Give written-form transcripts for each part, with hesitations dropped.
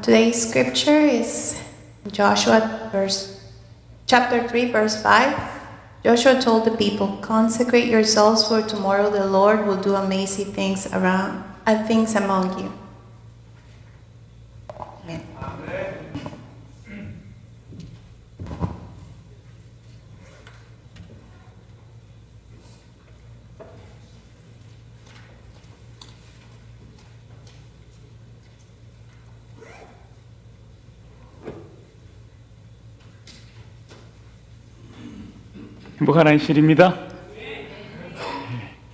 Today's scripture is chapter 3, verse 5. Joshua told the people, "Consecrate yourselves, for tomorrow the Lord will do amazing things among you." Amen. 행복한 안식일입니다.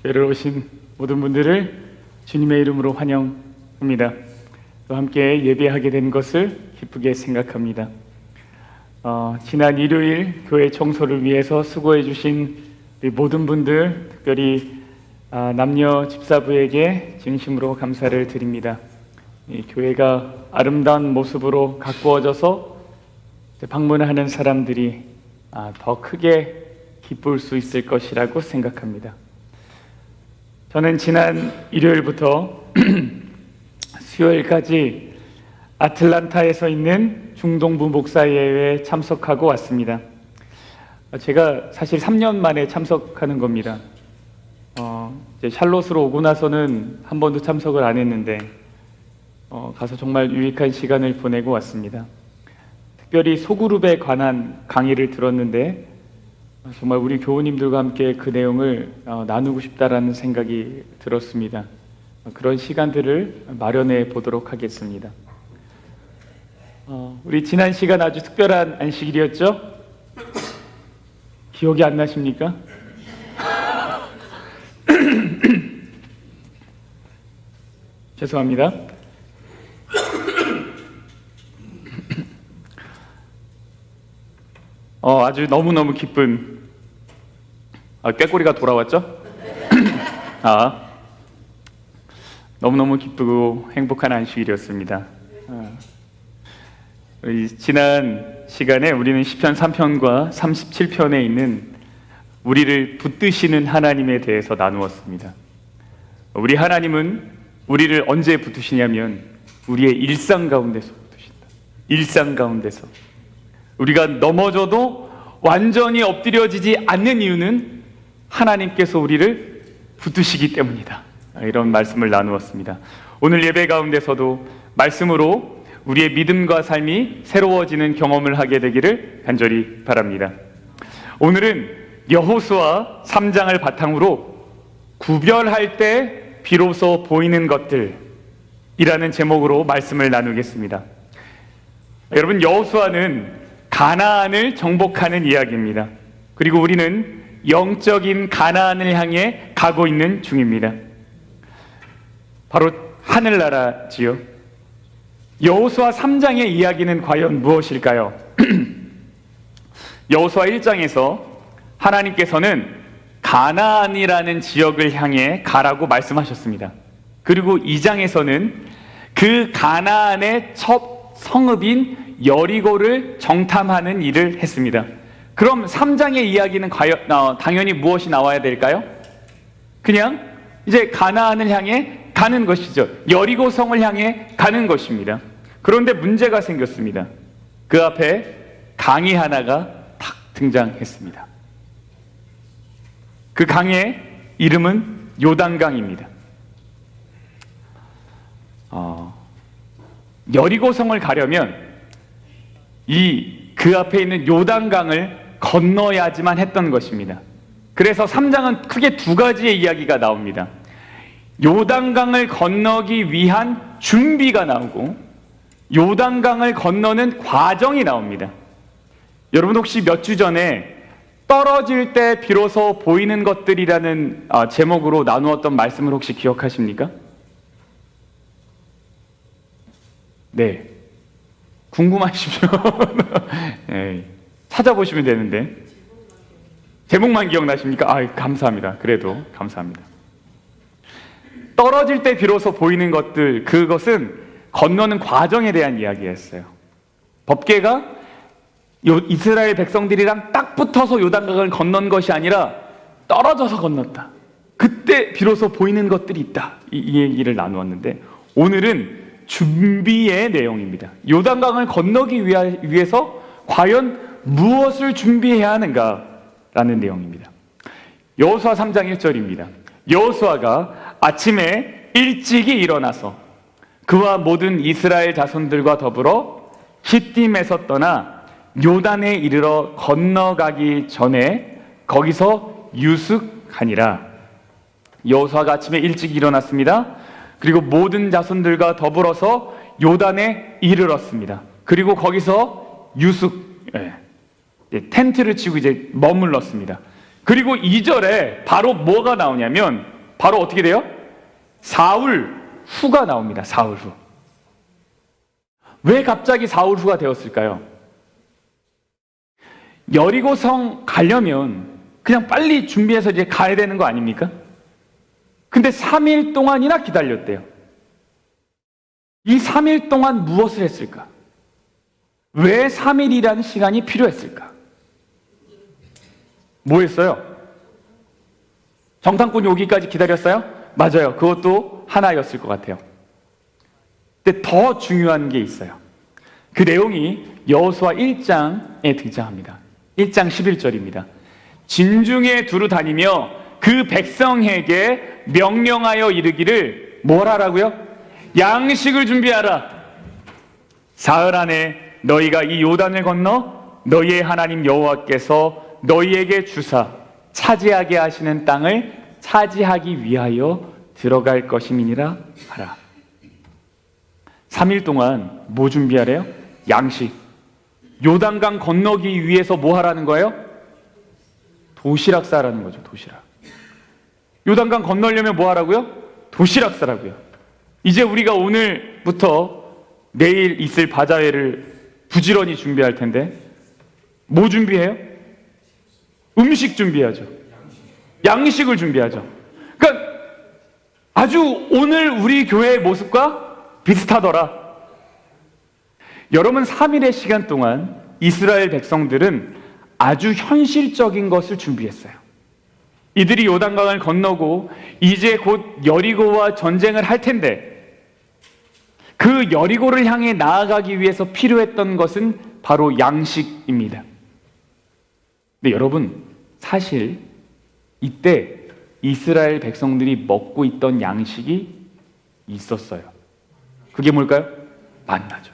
교회를 오신 모든 분들을 주님의 이름으로 환영합니다. 또 함께 예배하게 된 것을 기쁘게 생각합니다. 지난 일요일 교회 청소를 위해서 수고해 주신 모든 분들, 특별히 남녀 집사부에게 진심으로 감사를 드립니다. 이 교회가 아름다운 모습으로 가꾸어져서 방문하는 사람들이 더 크게 기쁠 수 있을 것이라고 생각합니다. 저는 지난 일요일부터 수요일까지 아틀란타에서 있는 중동부 목사예회에 참석하고 왔습니다. 제가 사실 3년 만에 참석하는 겁니다. 이제 샬롯으로 오고 나서는 한 번도 참석을 안 했는데 가서 정말 유익한 시간을 보내고 왔습니다. 특별히 소그룹에 관한 강의를 들었는데 정말 우리 교우님들과 함께 그 내용을 나누고 싶다라는 생각이 들었습니다. 그런 시간들을 마련해 보도록 하겠습니다. 우리 지난 시간 아주 특별한 안식일이었죠? 기억이 안 나십니까? 죄송합니다. 아주 너무너무 기쁜 꾀꼬리가 돌아왔죠? 너무너무 기쁘고 행복한 안식일이었습니다. 지난 시간에 우리는 시편 3편과 37편에 있는 우리를 붙드시는 하나님에 대해서 나누었습니다. 우리 하나님은 우리를 언제 붙드시냐면 우리의 일상 가운데서 붙드신다. 일상 가운데서 우리가 넘어져도 완전히 엎드려지지 않는 이유는 하나님께서 우리를 붙드시기 때문이다. 이런 말씀을 나누었습니다. 오늘 예배 가운데서도 말씀으로 우리의 믿음과 삶이 새로워지는 경험을 하게 되기를 간절히 바랍니다. 오늘은 여호수아 3장을 바탕으로 구별할 때 비로소 보이는 것들이라는 제목으로 말씀을 나누겠습니다. 여러분, 여호수아는 가나안을 정복하는 이야기입니다. 그리고 우리는 영적인 가나안을 향해 가고 있는 중입니다. 바로 하늘나라지요. 여호수아 3장의 이야기는 과연 무엇일까요? 여호수아 1장에서 하나님께서는 가나안이라는 지역을 향해 가라고 말씀하셨습니다. 그리고 2장에서는 그 가나안의 첫 성읍인 여리고를 정탐하는 일을 했습니다. 그럼 3장의 이야기는 당연히 무엇이 나와야 될까요? 그냥 이제 가나안을 향해 가는 것이죠. 여리고 성을 향해 가는 것입니다. 그런데 문제가 생겼습니다. 그 앞에 강이 하나가 탁 등장했습니다. 그 강의 이름은 요단강입니다. 여리고 성을 가려면 그 앞에 있는 요단강을 건너야지만 했던 것입니다. 그래서 3장은 크게 두 가지의 이야기가 나옵니다. 요단강을 건너기 위한 준비가 나오고 요단강을 건너는 과정이 나옵니다. 여러분, 혹시 몇 주 전에 떨어질 때 비로소 보이는 것들이라는 제목으로 나누었던 말씀을 혹시 기억하십니까? 네. 궁금하시죠? 네. 찾아보시면 되는데. 제목만 기억나십니까? 감사합니다. 그래도 감사합니다. 떨어질 때 비로소 보이는 것들, 그것은 건너는 과정에 대한 이야기였어요. 법궤가 이스라엘 백성들이랑 딱 붙어서 요단강을 건넌 것이 아니라 떨어져서 건넜다. 그때 비로소 보이는 것들이 있다. 이 얘기를 나누었는데, 오늘은 준비의 내용입니다. 요단강을 건너기 위해서 과연 무엇을 준비해야 하는가라는 내용입니다. 여호수아 3장 1절입니다. 여호수아가 아침에 일찍이 일어나서 그와 모든 이스라엘 자손들과 더불어 시딤에서 떠나 요단에 이르러 건너가기 전에 거기서 유숙하니라. 여호수아가 아침에 일찍 일어났습니다. 그리고 모든 자손들과 더불어서 요단에 이르렀습니다. 그리고 거기서 텐트를 치고 이제 머물렀습니다. 그리고 2절에 바로 뭐가 나오냐면 바로 어떻게 돼요? 사울후가 나옵니다. 사울후. 왜 갑자기 사울후가 되었을까요? 여리고성 가려면 그냥 빨리 준비해서 이제 가야 되는 거 아닙니까? 근데 3일 동안이나 기다렸대요. 이 3일 동안 무엇을 했을까? 왜 3일이라는 시간이 필요했을까? 뭐 했어요? 정탐꾼이 오기까지 기다렸어요? 맞아요. 그것도 하나였을 것 같아요. 근데 더 중요한 게 있어요. 그 내용이 여호수아 1장에 등장합니다. 1장 11절입니다. 진중에 두루 다니며 그 백성에게 명령하여 이르기를 뭘 하라고요? 양식을 준비하라. 사흘 안에 너희가 이 요단을 건너 너희의 하나님 여호와께서 너희에게 주사 차지하게 하시는 땅을 차지하기 위하여 들어갈 것임이니라 하라. 3일 동안 뭐 준비하래요? 양식. 요단강 건너기 위해서 뭐 하라는 거예요? 도시락 싸라는 거죠. 도시락. 요단강 건너려면 뭐 하라고요? 도시락 싸라고요. 이제 우리가 오늘부터 내일 있을 바자회를 부지런히 준비할 텐데 뭐 준비해요? 음식 준비하죠. 양식을 준비하죠. 그러니까 아주 오늘 우리 교회의 모습과 비슷하더라. 여러분, 3일의 시간 동안 이스라엘 백성들은 아주 현실적인 것을 준비했어요. 이들이 요단강을 건너고 이제 곧 여리고와 전쟁을 할 텐데 그 여리고를 향해 나아가기 위해서 필요했던 것은 바로 양식입니다. 근데 여러분, 사실 이때 이스라엘 백성들이 먹고 있던 양식이 있었어요. 그게 뭘까요? 만나죠.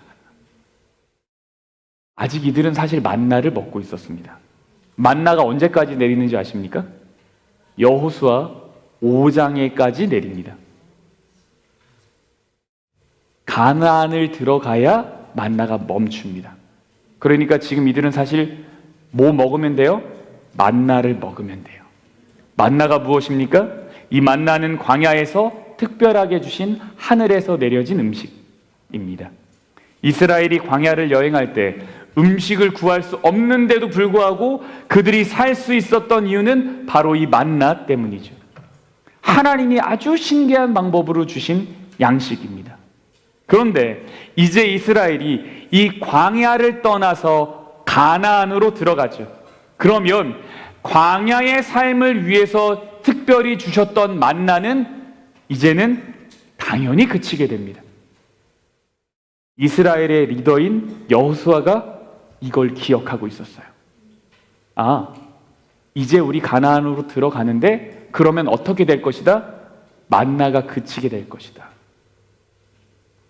아직 이들은 사실 만나를 먹고 있었습니다. 만나가 언제까지 내리는지 아십니까? 여호수아 5장에까지 내립니다. 가나안을 들어가야 만나가 멈춥니다. 그러니까 지금 이들은 사실 뭐 먹으면 돼요? 만나를 먹으면 돼요. 만나가 무엇입니까? 이 만나는 광야에서 특별하게 주신 하늘에서 내려진 음식입니다. 이스라엘이 광야를 여행할 때 음식을 구할 수 없는데도 불구하고 그들이 살 수 있었던 이유는 바로 이 만나 때문이죠. 하나님이 아주 신기한 방법으로 주신 양식입니다. 그런데 이제 이스라엘이 이 광야를 떠나서 가나안으로 들어가죠. 그러면 광야의 삶을 위해서 특별히 주셨던 만나는 이제는 당연히 그치게 됩니다. 이스라엘의 리더인 여호수아가 이걸 기억하고 있었어요. 아, 이제 우리 가나안으로 들어가는데 그러면 어떻게 될 것이다? 만나가 그치게 될 것이다.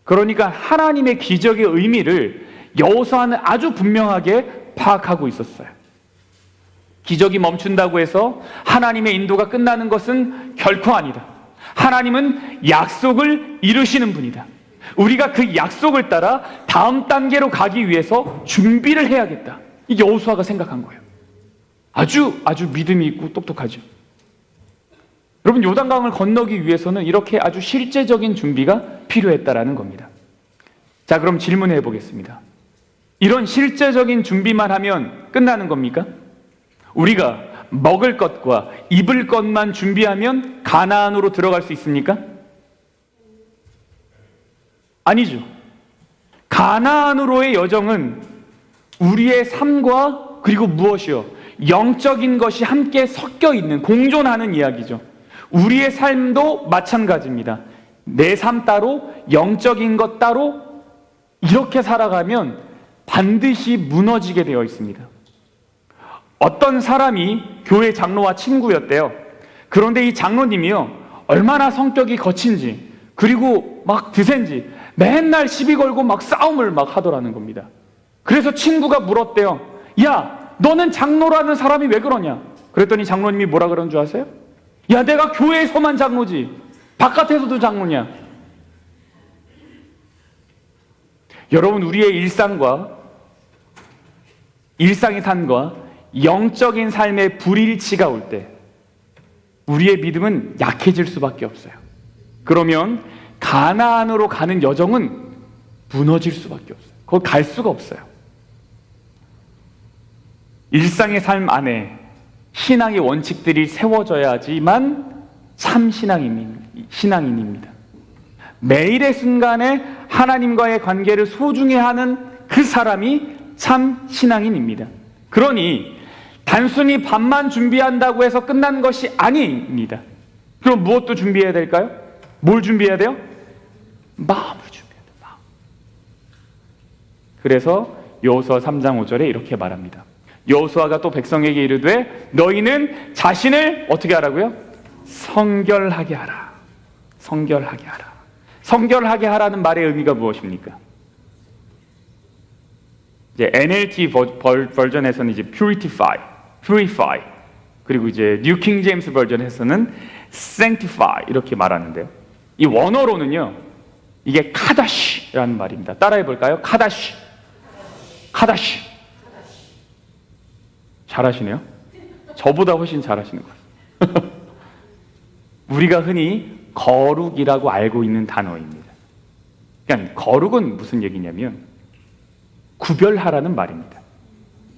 그러니까 하나님의 기적의 의미를 여호수아는 아주 분명하게 파악하고 있었어요. 기적이 멈춘다고 해서 하나님의 인도가 끝나는 것은 결코 아니다. 하나님은 약속을 이루시는 분이다. 우리가 그 약속을 따라 다음 단계로 가기 위해서 준비를 해야겠다. 이게 여호수아가 생각한 거예요. 아주 믿음이 있고 똑똑하죠. 여러분, 요단강을 건너기 위해서는 이렇게 아주 실제적인 준비가 필요했다라는 겁니다. 자, 그럼 질문해 보겠습니다. 이런 실제적인 준비만 하면 끝나는 겁니까? 우리가 먹을 것과 입을 것만 준비하면 가나안으로 들어갈 수 있습니까? 아니죠. 가나안으로의 여정은 우리의 삶과 그리고 무엇이요? 영적인 것이 함께 섞여 있는, 공존하는 이야기죠. 우리의 삶도 마찬가지입니다. 내 삶 따로, 영적인 것 따로 이렇게 살아가면 반드시 무너지게 되어 있습니다. 어떤 사람이 교회 장로와 친구였대요. 그런데 이 장로님이요, 얼마나 성격이 거친지, 그리고 막 드센지 맨날 시비 걸고 막 싸움을 막 하더라는 겁니다. 그래서 친구가 물었대요. 야, 너는 장로라는 사람이 왜 그러냐? 그랬더니 장로님이 뭐라 그러는 줄 아세요? 야, 내가 교회에서만 장로지 바깥에서도 장로냐? 여러분, 우리의 일상의 삶과 영적인 삶의 불일치가 올 때 우리의 믿음은 약해질 수밖에 없어요. 그러면 가나안으로 가는 여정은 무너질 수밖에 없어요. 거기 갈 수가 없어요. 일상의 삶 안에 신앙의 원칙들이 세워져야지만 참 신앙인입니다. 매일의 순간에 하나님과의 관계를 소중히 하는 그 사람이 참 신앙인입니다. 그러니 단순히 밥만 준비한다고 해서 끝난 것이 아닙니다. 그럼 무엇도 준비해야 될까요? 뭘 준비해야 돼요? 마음을 준비해야 돼요. 마음. 그래서 여호수아 3장 5절에 이렇게 말합니다. 여호수아가 또 백성에게 이르되 너희는 자신을 어떻게 하라고요? 성결하게 하라. 성결하게 하라. 성결하게 하라는 말의 의미가 무엇입니까? 이제 NLT 버전에서는 이제 purify. 그리고 이제 뉴 킹 제임스 버전에서는 sanctify 이렇게 말하는데요. 이 원어로는요, 이게 카다시라는 말입니다. 따라해 볼까요? 카다시. 잘하시네요. 저보다 훨씬 잘하시는 것 같아요. 우리가 흔히 거룩이라고 알고 있는 단어입니다. 그러니까 거룩은 무슨 얘기냐면 구별하라는 말입니다.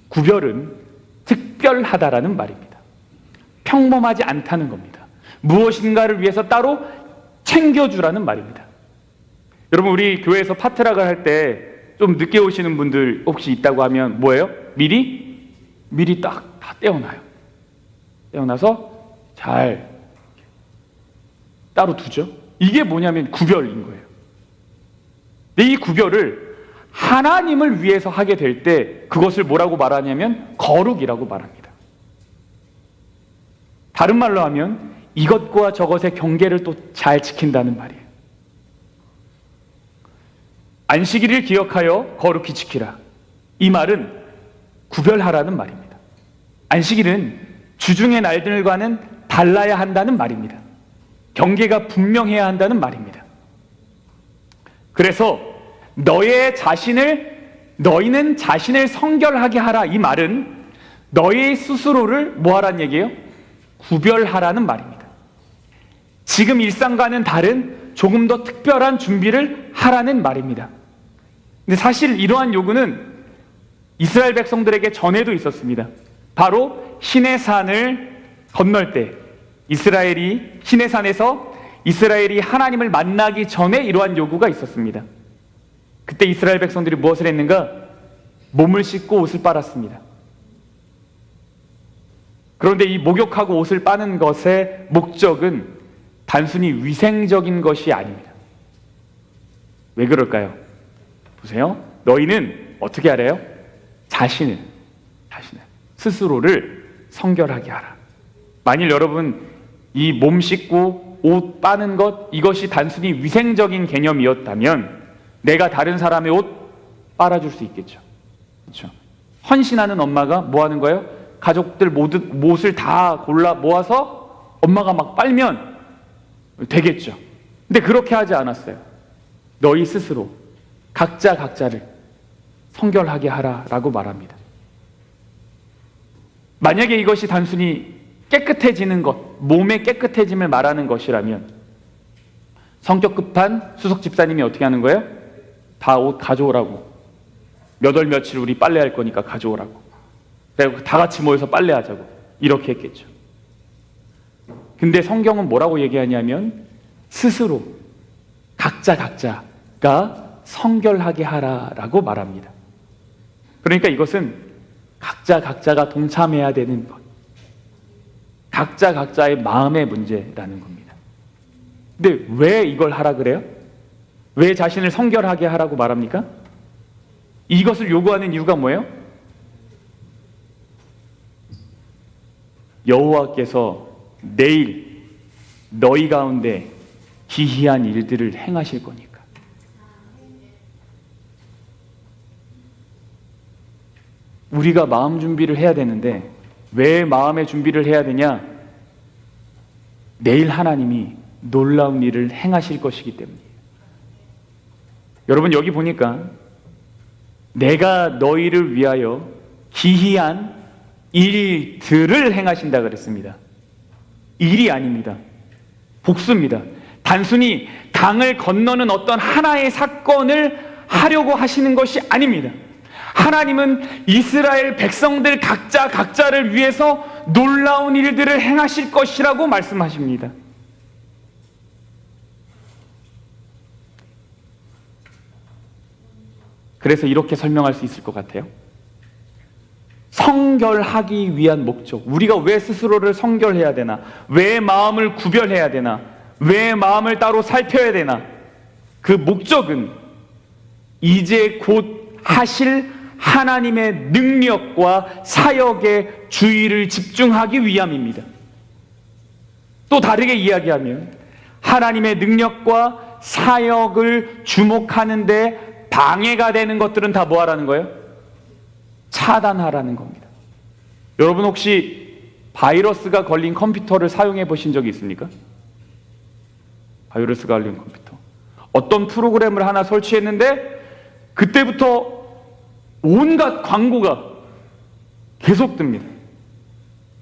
구별은 특별하다라는 말입니다. 평범하지 않다는 겁니다. 무엇인가를 위해서 따로 챙겨주라는 말입니다. 여러분, 우리 교회에서 파트락을 할 때 좀 늦게 오시는 분들 혹시 있다고 하면 뭐예요? 미리 딱 다 떼어놔요. 떼어놔서 잘 따로 두죠. 이게 뭐냐면 구별인 거예요. 근데 이 구별을 하나님을 위해서 하게 될 때 그것을 뭐라고 말하냐면 거룩이라고 말합니다. 다른 말로 하면 이것과 저것의 경계를 또 잘 지킨다는 말이에요. 안식일을 기억하여 거룩히 지키라. 이 말은 구별하라는 말입니다. 안식일은 주중의 날들과는 달라야 한다는 말입니다. 경계가 분명해야 한다는 말입니다. 그래서 너희는 자신을 성결하게 하라. 이 말은 너희 스스로를 뭐 하라는 얘기예요? 구별하라는 말입니다. 지금 일상과는 다른 조금 더 특별한 준비를 하라는 말입니다. 근데 사실 이러한 요구는 이스라엘 백성들에게 전에도 있었습니다. 바로 시내산을 건널 때 시내산에서 이스라엘이 하나님을 만나기 전에 이러한 요구가 있었습니다. 그때 이스라엘 백성들이 무엇을 했는가? 몸을 씻고 옷을 빨았습니다. 그런데 이 목욕하고 옷을 빠는 것의 목적은 단순히 위생적인 것이 아닙니다. 왜 그럴까요? 보세요. 너희는 어떻게 하래요? 자신을 스스로를 성결하게 하라. 만일 여러분 이 몸 씻고 옷 빠는 것, 이것이 단순히 위생적인 개념이었다면 내가 다른 사람의 옷 빨아줄 수 있겠죠. 그렇죠? 헌신하는 엄마가 뭐 하는 거예요? 가족들 모두 옷을 다 골라 모아서 엄마가 막 빨면 되겠죠. 근데 그렇게 하지 않았어요. 너희 스스로 각자를 성결하게 하라라고 말합니다. 만약에 이것이 단순히 깨끗해지는 것, 몸의 깨끗해짐을 말하는 것이라면 성격 급한 수석 집사님이 어떻게 하는 거예요? 다 옷 가져오라고. 몇 월 며칠 우리 빨래할 거니까 가져오라고. 그리고 다 같이 모여서 빨래하자고. 이렇게 했겠죠. 근데 성경은 뭐라고 얘기하냐면 스스로 각자가 성결하게 하라라고 말합니다. 그러니까 이것은 각자가 동참해야 되는 것. 각자의 마음의 문제라는 겁니다. 근데 왜 이걸 하라 그래요? 왜 자신을 성결하게 하라고 말합니까? 이것을 요구하는 이유가 뭐예요? 여호와께서 내일 너희 가운데 기이한 일들을 행하실 거니까. 우리가 마음 준비를 해야 되는데 왜 마음의 준비를 해야 되냐? 내일 하나님이 놀라운 일을 행하실 것이기 때문이에요. 여러분, 여기 보니까 내가 너희를 위하여 기이한 일들을 행하신다 그랬습니다. 일이 아닙니다. 복수입니다. 단순히 강을 건너는 어떤 하나의 사건을 하려고 하시는 것이 아닙니다. 하나님은 이스라엘 백성들 각자를 위해서 놀라운 일들을 행하실 것이라고 말씀하십니다. 그래서 이렇게 설명할 수 있을 것 같아요. 성결하기 위한 목적. 우리가 왜 스스로를 성결해야 되나? 왜 마음을 구별해야 되나? 왜 마음을 따로 살펴야 되나? 그 목적은 이제 곧 하실 하나님의 능력과 사역에 주의를 집중하기 위함입니다. 또 다르게 이야기하면 하나님의 능력과 사역을 주목하는데 방해가 되는 것들은 다 뭐 하라는 거예요? 차단하라는 겁니다. 여러분, 혹시 바이러스가 걸린 컴퓨터를 사용해 보신 적이 있습니까? 바이러스가 걸린 컴퓨터. 어떤 프로그램을 하나 설치했는데 그때부터 온갖 광고가 계속 뜹니다.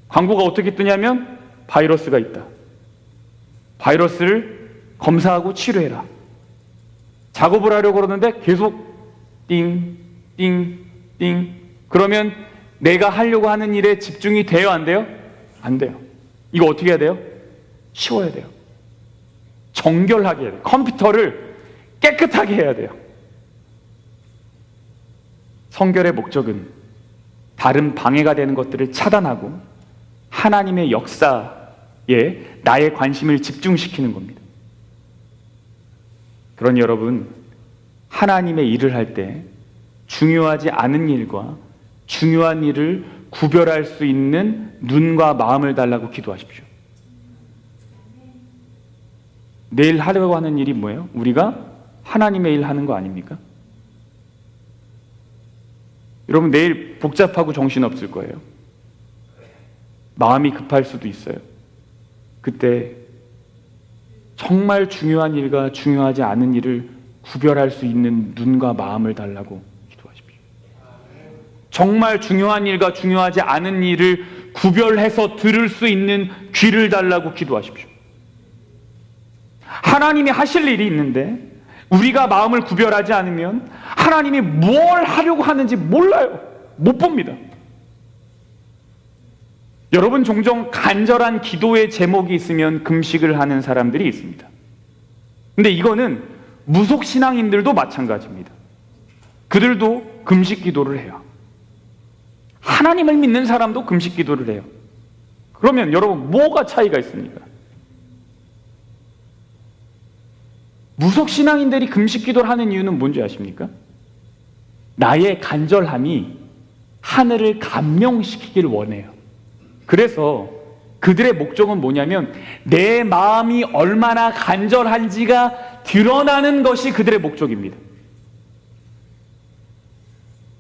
광고가 어떻게 뜨냐면 바이러스가 있다. 바이러스를 검사하고 치료해라. 작업을 하려고 그러는데 계속 띵, 띵, 띵. 그러면 내가 하려고 하는 일에 집중이 돼요, 안 돼요? 안 돼요. 이거 어떻게 해야 돼요? 치워야 돼요. 정결하게 해야 돼요. 컴퓨터를 깨끗하게 해야 돼요. 성결의 목적은 다른 방해가 되는 것들을 차단하고 하나님의 역사에 나의 관심을 집중시키는 겁니다. 그러니 여러분, 하나님의 일을 할 때 중요하지 않은 일과 중요한 일을 구별할 수 있는 눈과 마음을 달라고 기도하십시오. 내일 하려고 하는 일이 뭐예요? 우리가 하나님의 일 하는 거 아닙니까? 여러분, 내일 복잡하고 정신없을 거예요. 마음이 급할 수도 있어요. 그때 정말 중요한 일과 중요하지 않은 일을 구별할 수 있는 눈과 마음을 달라고 기도하십시오. 정말 중요한 일과 중요하지 않은 일을 구별해서 들을 수 있는 귀를 달라고 기도하십시오. 하나님이 하실 일이 있는데 우리가 마음을 구별하지 않으면 하나님이 뭘 하려고 하는지 몰라요. 못 봅니다. 여러분, 종종 간절한 기도의 제목이 있으면 금식을 하는 사람들이 있습니다. 근데 이거는 무속신앙인들도 마찬가지입니다. 그들도 금식 기도를 해요. 하나님을 믿는 사람도 금식 기도를 해요. 그러면 여러분, 뭐가 차이가 있습니까? 무속신앙인들이 금식 기도를 하는 이유는 뭔지 아십니까? 나의 간절함이 하늘을 감명시키길 원해요. 그래서 그들의 목적은 뭐냐면 내 마음이 얼마나 간절한지가 드러나는 것이 그들의 목적입니다.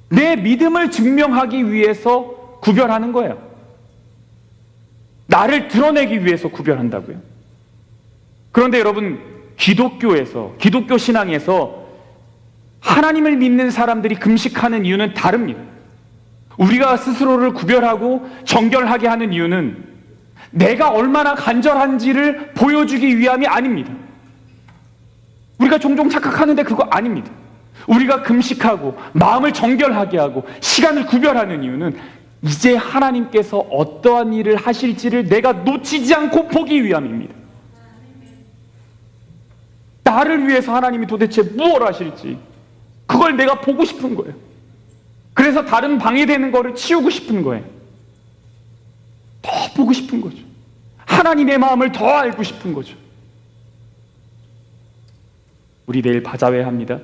내 믿음을 증명하기 위해서 구별하는 거예요. 나를 드러내기 위해서 구별한다고요. 그런데 여러분, 기독교 신앙에서 하나님을 믿는 사람들이 금식하는 이유는 다릅니다. 우리가 스스로를 구별하고 정결하게 하는 이유는 내가 얼마나 간절한지를 보여주기 위함이 아닙니다. 우리가 종종 착각하는데 그거 아닙니다. 우리가 금식하고 마음을 정결하게 하고 시간을 구별하는 이유는 이제 하나님께서 어떠한 일을 하실지를 내가 놓치지 않고 보기 위함입니다. 나를 위해서 하나님이 도대체 무엇을 하실지 그걸 내가 보고 싶은 거예요. 그래서 다른 방해되는 거를 치우고 싶은 거예요. 더 보고 싶은 거죠. 하나님의 마음을 더 알고 싶은 거죠. 우리 내일 바자회 합니다.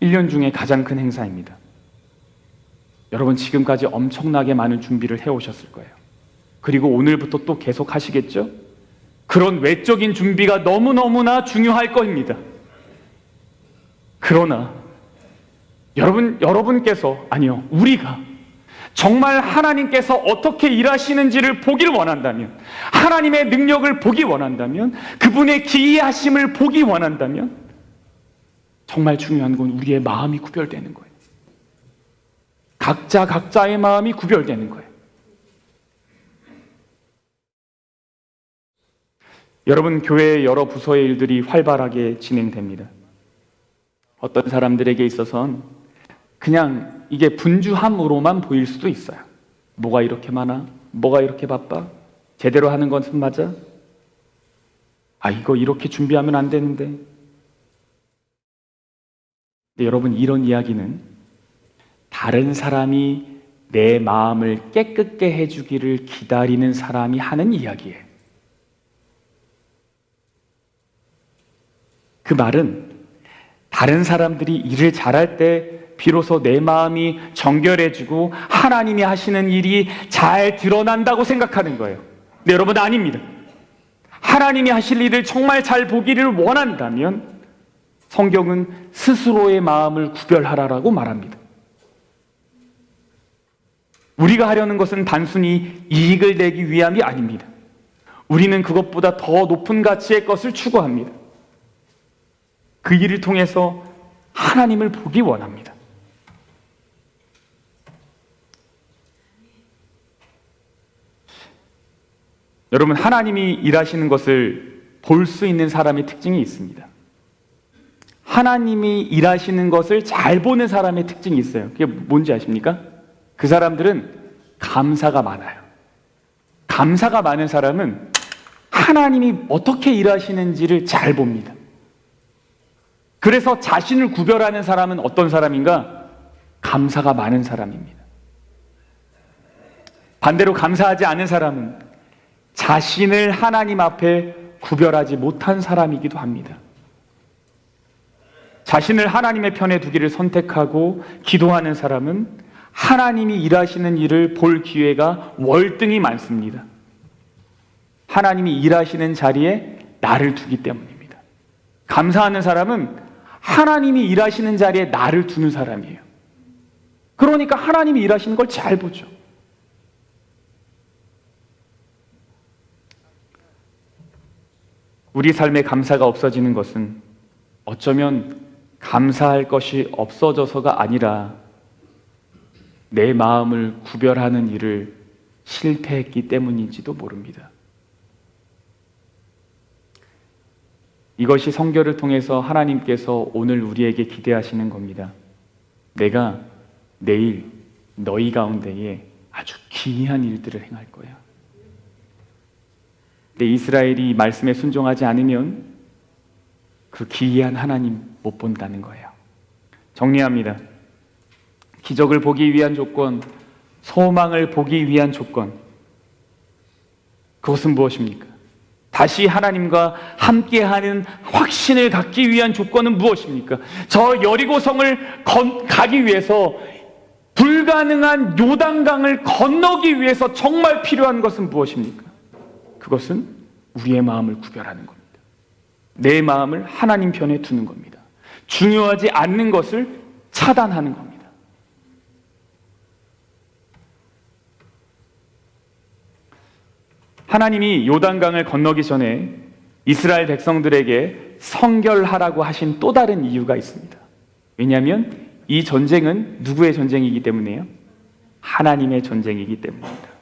1년 중에 가장 큰 행사입니다. 여러분 지금까지 엄청나게 많은 준비를 해오셨을 거예요. 그리고 오늘부터 또 계속 하시겠죠? 그런 외적인 준비가 너무너무나 중요할 겁니다. 그러나 여러분께서, 아니요, 우리가 정말 하나님께서 어떻게 일하시는지를 보길 원한다면, 하나님의 능력을 보기 원한다면, 그분의 기이하심을 보기 원한다면, 정말 중요한 건 우리의 마음이 구별되는 거예요. 각자의 마음이 구별되는 거예요. 여러분, 교회의 여러 부서의 일들이 활발하게 진행됩니다. 어떤 사람들에게 있어서는 그냥 이게 분주함으로만 보일 수도 있어요. 뭐가 이렇게 많아? 뭐가 이렇게 바빠? 제대로 하는 것은 맞아? 이거 이렇게 준비하면 안 되는데. 근데 여러분, 이런 이야기는 다른 사람이 내 마음을 깨끗게 해주기를 기다리는 사람이 하는 이야기예요. 그 말은 다른 사람들이 일을 잘할 때 비로소 내 마음이 정결해지고 하나님이 하시는 일이 잘 드러난다고 생각하는 거예요. 근데 여러분, 아닙니다. 하나님이 하실 일을 정말 잘 보기를 원한다면 성경은 스스로의 마음을 구별하라라고 말합니다. 우리가 하려는 것은 단순히 이익을 내기 위함이 아닙니다. 우리는 그것보다 더 높은 가치의 것을 추구합니다. 그 일을 통해서 하나님을 보기 원합니다. 여러분, 하나님이 일하시는 것을 볼 수 있는 사람의 특징이 있습니다. 하나님이 일하시는 것을 잘 보는 사람의 특징이 있어요. 그게 뭔지 아십니까? 그 사람들은 감사가 많아요. 감사가 많은 사람은 하나님이 어떻게 일하시는지를 잘 봅니다. 그래서 자신을 구별하는 사람은 어떤 사람인가? 감사가 많은 사람입니다. 반대로 감사하지 않은 사람은 자신을 하나님 앞에 구별하지 못한 사람이기도 합니다. 자신을 하나님의 편에 두기를 선택하고 기도하는 사람은 하나님이 일하시는 일을 볼 기회가 월등히 많습니다. 하나님이 일하시는 자리에 나를 두기 때문입니다. 감사하는 사람은 하나님이 일하시는 자리에 나를 두는 사람이에요. 그러니까 하나님이 일하시는 걸 잘 보죠. 우리 삶에 감사가 없어지는 것은 어쩌면 감사할 것이 없어져서가 아니라 내 마음을 구별하는 일을 실패했기 때문인지도 모릅니다. 이것이 성결을 통해서 하나님께서 오늘 우리에게 기대하시는 겁니다. 내가 내일 너희 가운데에 아주 기이한 일들을 행할 거야. 근데 이스라엘이 말씀에 순종하지 않으면 그 기이한 하나님 못 본다는 거예요. 정리합니다. 기적을 보기 위한 조건, 소망을 보기 위한 조건, 그것은 무엇입니까? 다시 하나님과 함께하는 확신을 갖기 위한 조건은 무엇입니까? 저 여리고성을 가기 위해서 불가능한 요단강을 건너기 위해서 정말 필요한 것은 무엇입니까? 그것은 우리의 마음을 구별하는 겁니다. 내 마음을 하나님 편에 두는 겁니다. 중요하지 않는 것을 차단하는 겁니다. 하나님이 요단강을 건너기 전에 이스라엘 백성들에게 성결하라고 하신 또 다른 이유가 있습니다. 왜냐하면 이 전쟁은 누구의 전쟁이기 때문이에요? 하나님의 전쟁이기 때문입니다.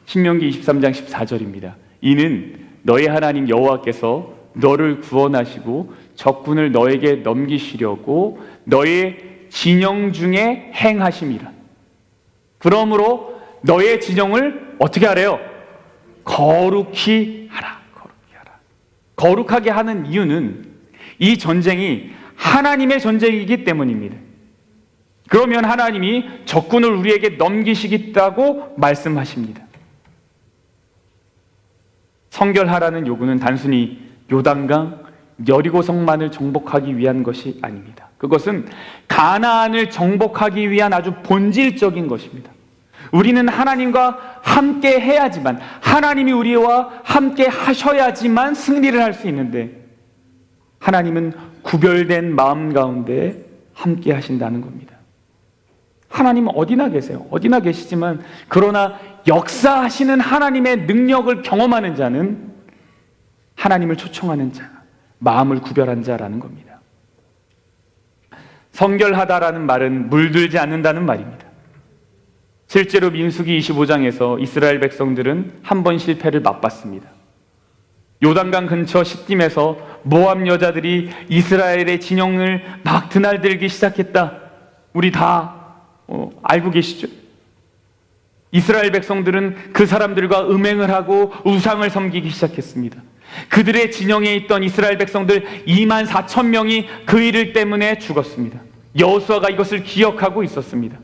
신명기 23장 14절입니다. 이는 너의 하나님 여호와께서 너를 구원하시고 적군을 너에게 넘기시려고 너의 진영 중에 행하심이라. 그러므로 너의 진영을 어떻게 하래요? 거룩히 하라. 거룩히 하라. 거룩하게 하는 이유는 이 전쟁이 하나님의 전쟁이기 때문입니다. 그러면 하나님이 적군을 우리에게 넘기시겠다고 말씀하십니다. 성결하라는 요구는 단순히 요단강, 여리고성만을 정복하기 위한 것이 아닙니다. 그것은 가나안을 정복하기 위한 아주 본질적인 것입니다. 우리는 하나님과 함께 해야지만, 하나님이 우리와 함께 하셔야지만 승리를 할 수 있는데, 하나님은 구별된 마음 가운데 함께 하신다는 겁니다. 하나님은 어디나 계세요. 어디나 계시지만, 그러나 역사하시는 하나님의 능력을 경험하는 자는 하나님을 초청하는 자, 마음을 구별한 자라는 겁니다. 성결하다라는 말은 물들지 않는다는 말입니다. 실제로 민수기 25장에서 이스라엘 백성들은 한 번 실패를 맛봤습니다. 요단강 근처 시딤에서 모압 여자들이 이스라엘의 진영을 막 드날들기 시작했다. 우리 다 알고 계시죠? 이스라엘 백성들은 그 사람들과 음행을 하고 우상을 섬기기 시작했습니다. 그들의 진영에 있던 이스라엘 백성들 24,000명이 그 일 때문에 죽었습니다. 여호수아가 이것을 기억하고 있었습니다.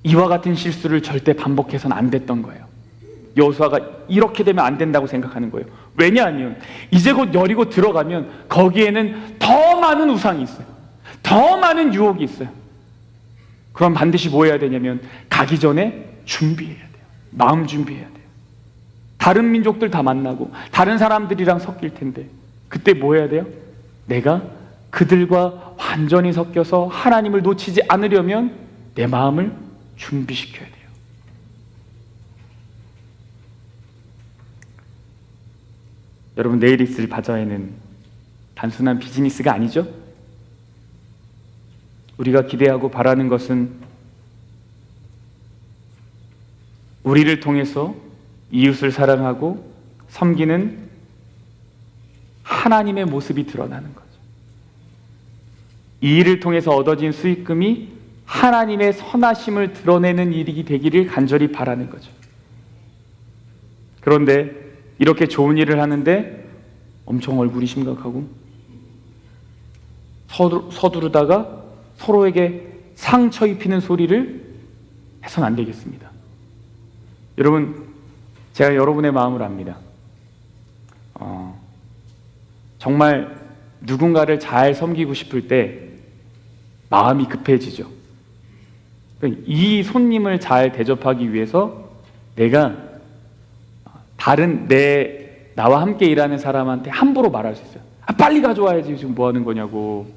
이와 같은 실수를 절대 반복해서는 안 됐던 거예요. 여호수아가 이렇게 되면 안 된다고 생각하는 거예요. 왜냐하면 이제 곧 여리고 들어가면 거기에는 더 많은 우상이 있어요. 더 많은 유혹이 있어요. 그럼 반드시 뭐 해야 되냐면 가기 전에 준비해야 돼요. 마음 준비해야 돼요. 다른 민족들 다 만나고 다른 사람들이랑 섞일 텐데 그때 뭐 해야 돼요? 내가 그들과 완전히 섞여서 하나님을 놓치지 않으려면 내 마음을 준비시켜야 돼요. 여러분, 내일 있을 바자회는 단순한 비즈니스가 아니죠? 우리가 기대하고 바라는 것은 우리를 통해서 이웃을 사랑하고 섬기는 하나님의 모습이 드러나는 거죠. 이 일을 통해서 얻어진 수익금이 하나님의 선하심을 드러내는 일이 되기를 간절히 바라는 거죠. 그런데 이렇게 좋은 일을 하는데 엄청 얼굴이 심각하고 서두르다가 서로에게 상처 입히는 소리를 해서는 안 되겠습니다. 여러분, 제가 여러분의 마음을 압니다. 정말 누군가를 잘 섬기고 싶을 때 마음이 급해지죠. 이 손님을 잘 대접하기 위해서 내가 다른 나와 함께 일하는 사람한테 함부로 말할 수 있어요. 빨리 가져와야지, 지금 뭐 하는 거냐고.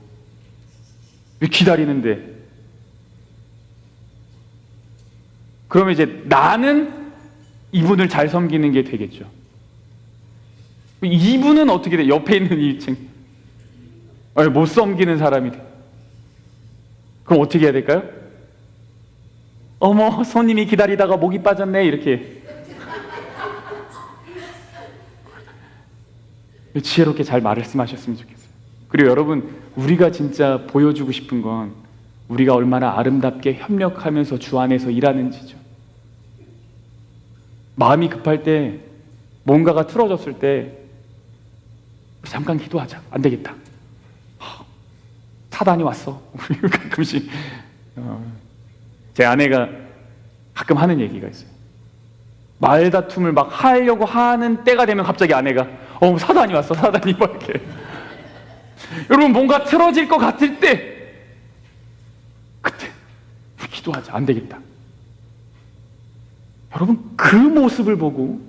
왜 기다리는데. 그러면 이제 나는 이분을 잘 섬기는 게 되겠죠. 이분은 어떻게 돼? 옆에 있는 1층 못 섬기는 사람이 돼. 그럼 어떻게 해야 될까요? 어머, 손님이 기다리다가 목이 빠졌네, 이렇게 지혜롭게 잘 말씀하셨으면 좋겠어요. 그리고 여러분, 우리가 진짜 보여주고 싶은 건 우리가 얼마나 아름답게 협력하면서 주 안에서 일하는지죠. 마음이 급할 때, 뭔가가 틀어졌을 때 우리 잠깐 기도하자. 안 되겠다. 사단이 왔어. 가끔씩 제 아내가 가끔 하는 얘기가 있어요. 말다툼을 막 하려고 하는 때가 되면 갑자기 아내가 사단이 왔어, 사단이 막 이렇게. 여러분, 뭔가 틀어질 것 같을 때 그때 우리 기도하자. 안 되겠다. 여러분, 그 모습을 보고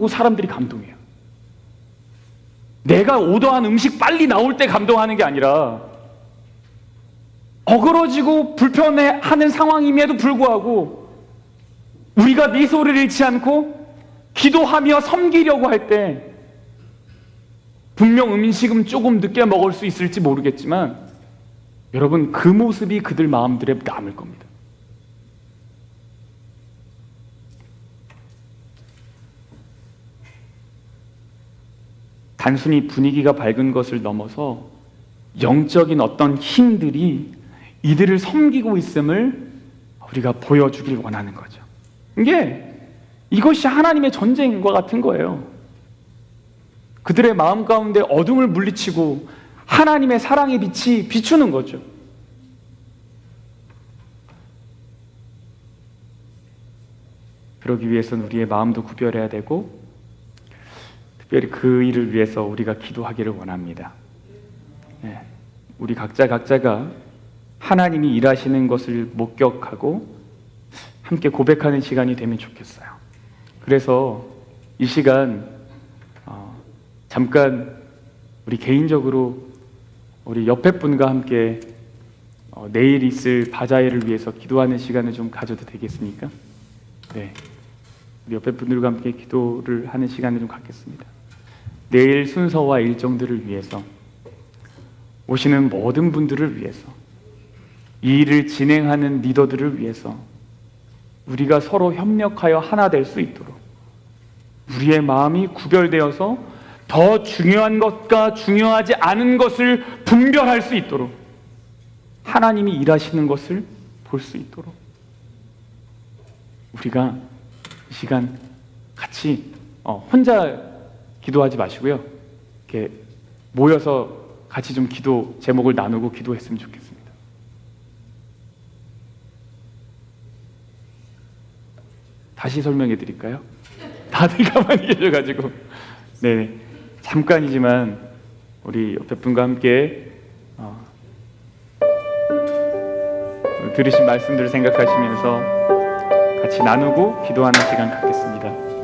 사람들이 감동해요. 내가 오더한 음식 빨리 나올 때 감동하는 게 아니라 어그러지고 불편해하는 상황임에도 불구하고 우리가 네 소리를 잃지 않고 기도하며 섬기려고 할 때 분명 음식은 조금 늦게 먹을 수 있을지 모르겠지만 여러분, 그 모습이 그들 마음들에 남을 겁니다. 단순히 분위기가 밝은 것을 넘어서 영적인 어떤 힘들이 이들을 섬기고 있음을 우리가 보여주길 원하는 거죠. 이것이 하나님의 전쟁과 같은 거예요. 그들의 마음 가운데 어둠을 물리치고 하나님의 사랑의 빛이 비추는 거죠. 그러기 위해서는 우리의 마음도 구별해야 되고 특별히 그 일을 위해서 우리가 기도하기를 원합니다. 네, 우리 각자가 하나님이 일하시는 것을 목격하고 함께 고백하는 시간이 되면 좋겠어요. 그래서 이 시간 잠깐 우리 개인적으로 우리 옆에 분과 함께 내일 있을 바자회를 위해서 기도하는 시간을 좀 가져도 되겠습니까? 네, 우리 옆에 분들과 함께 기도를 하는 시간을 좀 갖겠습니다. 내일 순서와 일정들을 위해서, 오시는 모든 분들을 위해서, 이 일을 진행하는 리더들을 위해서 우리가 서로 협력하여 하나 될 수 있도록 우리의 마음이 구별되어서 더 중요한 것과 중요하지 않은 것을 분별할 수 있도록 하나님이 일하시는 것을 볼 수 있도록 우리가 이 시간 같이 혼자 기도하지 마시고요. 이렇게 모여서 같이 좀 기도 제목을 나누고 기도했으면 좋겠습니다. 다시 설명해 드릴까요? 다들 가만히 계셔가지고. 네, 잠깐이지만 우리 옆에 분과 함께 들으신 말씀들을 생각하시면서 같이 나누고 기도하는 시간 갖겠습니다.